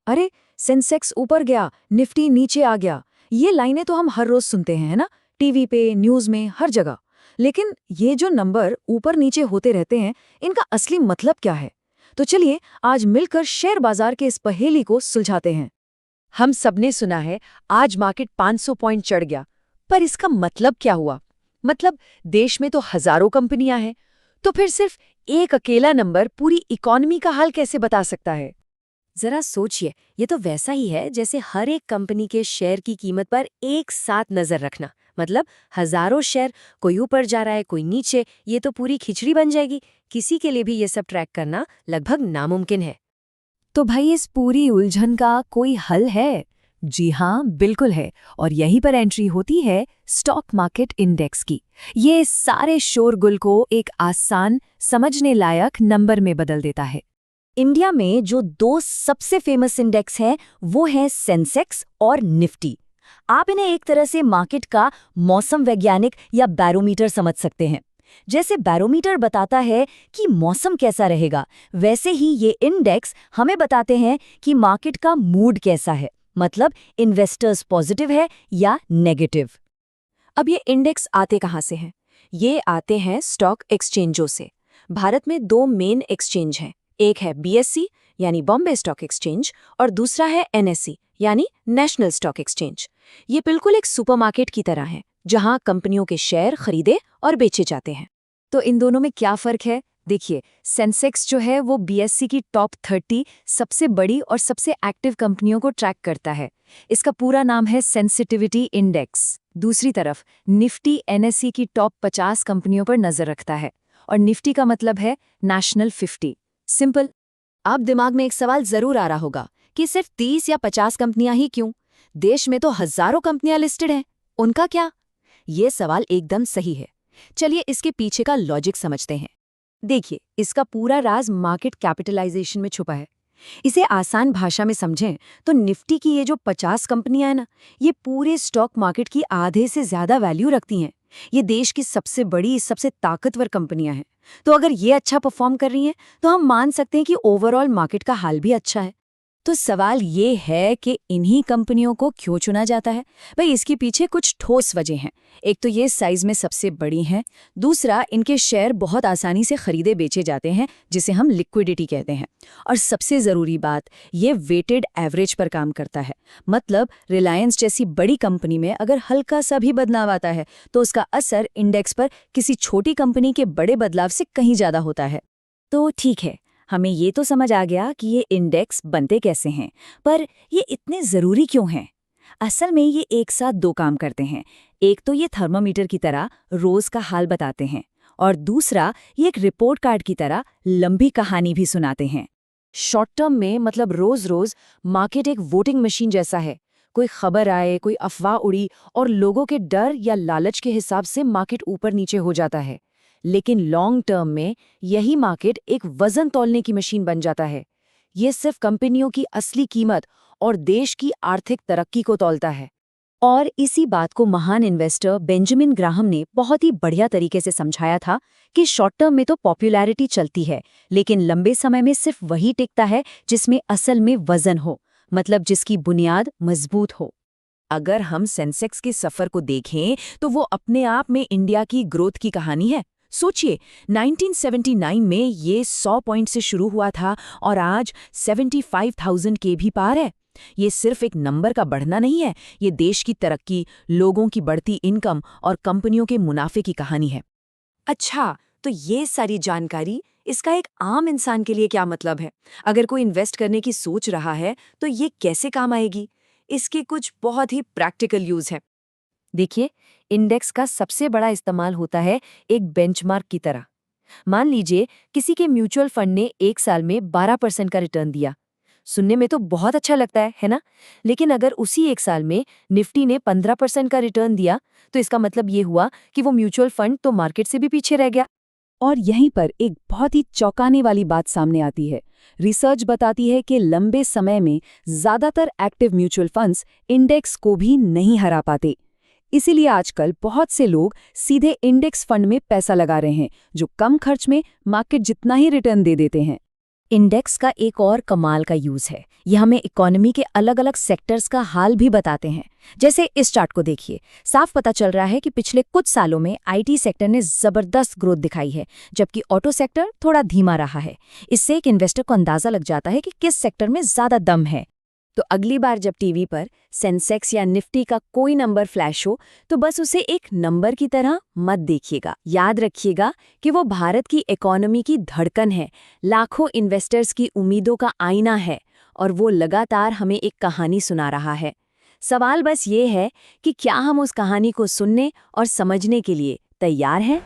अरे, सेंसेक्स ऊपर गया, निफ्टी नीचे आ गया। ये लाइनें तो हम हर रोज सुनते हैं, है ना? टीवी पे, न्यूज में, हर जगह। लेकिन ये जो नंबर ऊपर नीचे होते रहते हैं, इनका असली मतलब क्या है? तो चलिए आज मिलकर शेयर बाजार के इस पहेली को सुलझाते हैं। हम सबने सुना है आज मार्केट 500 पॉइंट चढ़ गया, पर इसका मतलब क्या हुआ? मतलब देश में तो हजारों कंपनियां हैं, तो फिर सिर्फ एक अकेला नंबर पूरी इकोनॉमी का हाल कैसे बता सकता है? जरा सोचिए, ये तो वैसा ही है जैसे हर एक कंपनी के शेयर की कीमत पर एक साथ नजर रखना। मतलब हजारों शेयर, कोई ऊपर जा रहा है कोई नीचे, ये तो पूरी खिचड़ी बन जाएगी। किसी के लिए भी ये सब ट्रैक करना लगभग नामुमकिन है। तो भाई इस पूरी उलझन का कोई हल है? जी हाँ, बिल्कुल है। और यहीं पर एंट्री होती है स्टॉक मार्केट इंडेक्स की। ये सारे शोरगुल को एक आसान, समझने लायक नंबर में बदल देता है। इंडिया में जो दो सबसे फेमस इंडेक्स हैं, वो हैं सेंसेक्स और निफ्टी। आप इन्हें एक तरह से मार्केट का मौसम वैज्ञानिक या बैरोमीटर समझ सकते हैं। जैसे बैरोमीटर बताता है कि मौसम कैसा रहेगा, वैसे ही ये इंडेक्स हमें बताते हैं कि मार्केट का मूड कैसा है, मतलब इन्वेस्टर्स पॉजिटिव है या नेगेटिव। अब ये इंडेक्स आते कहाँ से हैं? ये आते हैं स्टॉक एक्सचेंजों से। भारत में दो मेन एक्सचेंज हैं, एक है बीएससी यानी बॉम्बे स्टॉक एक्सचेंज और दूसरा है एनएससी यानी नेशनल स्टॉक एक्सचेंज। ये बिल्कुल एक सुपरमार्केट की तरह है जहां कंपनियों के शेयर खरीदे और बेचे जाते हैं। तो इन दोनों में क्या फर्क है? देखिए, सेंसेक्स जो है वो बीएससी की टॉप 30 सबसे बड़ी और सबसे एक्टिव कंपनियों को ट्रैक करता है। इसका पूरा नाम है सेंसिटिविटी इंडेक्स। दूसरी तरफ निफ्टी एनएससी की टॉप 50 कंपनियों पर नजर रखता है और निफ्टी का मतलब है नेशनल 50। सिंपल। अब दिमाग में एक सवाल जरूर आ रहा होगा कि सिर्फ 30 या 50 कंपनियां ही क्यों? देश में तो हजारों कंपनियां लिस्टेड हैं, उनका क्या? ये सवाल एकदम सही है। चलिए इसके पीछे का लॉजिक समझते हैं। देखिए, इसका पूरा राज मार्केट कैपिटलाइजेशन में छुपा है। इसे आसान भाषा में समझें तो निफ्टी की ये जो 50 कंपनियां हैं ना, ये पूरे स्टॉक मार्केट की आधे से ज्यादा वैल्यू रखती हैं। ये देश की सबसे बड़ी, सबसे ताकतवर कंपनियां हैं। तो अगर ये अच्छा परफॉर्म कर रही हैं, तो हम मान सकते हैं कि ओवरऑल मार्केट का हाल भी अच्छा है। तो सवाल ये है कि इन्हीं कंपनियों को क्यों चुना जाता है? भाई इसके पीछे कुछ ठोस वजह हैं। एक तो ये साइज में सबसे बड़ी हैं, दूसरा इनके शेयर बहुत आसानी से खरीदे बेचे जाते हैं, जिसे हम लिक्विडिटी कहते हैं, और सबसे ज़रूरी बात, ये वेटेड एवरेज पर काम करता है। मतलब रिलायंस जैसी बड़ी कंपनी में अगर हल्का सा भी बदलाव आता है तो उसका असर इंडेक्स पर किसी छोटी कंपनी के बड़े बदलाव से कहीं ज़्यादा होता है। तो ठीक है, हमें ये तो समझ आ गया कि ये इंडेक्स बनते कैसे हैं, पर ये इतने ज़रूरी क्यों हैं? असल में ये एक साथ दो काम करते हैं। एक तो ये थर्मामीटर की तरह रोज़ का हाल बताते हैं, और दूसरा ये एक रिपोर्ट कार्ड की तरह लंबी कहानी भी सुनाते हैं। शॉर्ट टर्म में मतलब रोज़-रोज़ मार्केट एक वोटिंग मशीन जैसा है। कोई खबर आए, कोई अफवाह उड़ी और लोगों के डर या लालच के हिसाब से मार्केट ऊपर नीचे हो जाता है। लेकिन लॉन्ग टर्म में यही मार्केट एक वजन तौलने की मशीन बन जाता है। ये सिर्फ कंपनियों की असली कीमत और देश की आर्थिक तरक्की को तौलता है। और इसी बात को महान इन्वेस्टर बेंजामिन ग्राहम ने बहुत ही बढ़िया तरीके से समझाया था कि शॉर्ट टर्म में तो पॉपुलैरिटी चलती है, लेकिन लंबे समय में सिर्फ वही टिकता है जिसमें असल में वजन हो, मतलब जिसकी बुनियाद मजबूत हो। अगर हम सेंसेक्स के सफर को देखें तो वो अपने आप में इंडिया की ग्रोथ की कहानी है। सोचिए, 1979 में ये 100 पॉइंट से शुरू हुआ था और आज 75,000 के भी पार है। ये सिर्फ एक नंबर का बढ़ना नहीं है, ये देश की तरक्की, लोगों की बढ़ती इनकम और कंपनियों के मुनाफे की कहानी है। अच्छा, तो ये सारी जानकारी, इसका एक आम इंसान के लिए क्या मतलब है? अगर कोई इन्वेस्ट करने की सोच रहा है तो ये कैसे काम आएगी? इसके कुछ बहुत ही प्रैक्टिकल यूज है। देखिए, इंडेक्स का सबसे बड़ा इस्तेमाल होता है एक बेंचमार्क की तरह। मान लीजिए किसी के म्यूचुअल फंड ने एक साल में 12% का रिटर्न दिया। सुनने में तो बहुत अच्छा लगता है ना? लेकिन अगर उसी एक साल में निफ्टी ने 15% का रिटर्न दिया, तो इसका मतलब ये हुआ कि वो म्यूचुअल फंड तो मार्केट से भी पीछे रह गया। और यहीं पर एक बहुत ही चौंकाने वाली बात सामने आती है। रिसर्च बताती है कि लंबे समय में ज्यादातर एक्टिव म्यूचुअल फंड्स इंडेक्स को भी नहीं हरा पाते। इसीलिए आजकल बहुत से लोग सीधे इंडेक्स फंड में पैसा लगा रहे हैं, जो कम खर्च में मार्केट जितना ही रिटर्न दे देते हैं। इंडेक्स का एक और कमाल का यूज है। ये हमें इकोनॉमी के अलग अलग सेक्टर्स का हाल भी बताते हैं। जैसे इस चार्ट को देखिए, साफ पता चल रहा है कि पिछले कुछ सालों में आईटी सेक्टर ने जबरदस्त ग्रोथ दिखाई है, जबकि ऑटो सेक्टर थोड़ा धीमा रहा है। इससे एक इन्वेस्टर को अंदाजा लग जाता है कि किस सेक्टर में ज्यादा दम है। तो अगली बार जब टीवी पर सेंसेक्स या निफ्टी का कोई नंबर फ्लैश हो तो बस उसे एक नंबर की तरह मत देखिएगा। याद रखिएगा कि वो भारत की इकोनॉमी की धड़कन है, लाखों इन्वेस्टर्स की उम्मीदों का आईना है और वो लगातार हमें एक कहानी सुना रहा है। सवाल बस ये है कि क्या हम उस कहानी को सुनने और समझने के लिए तैयार हैं।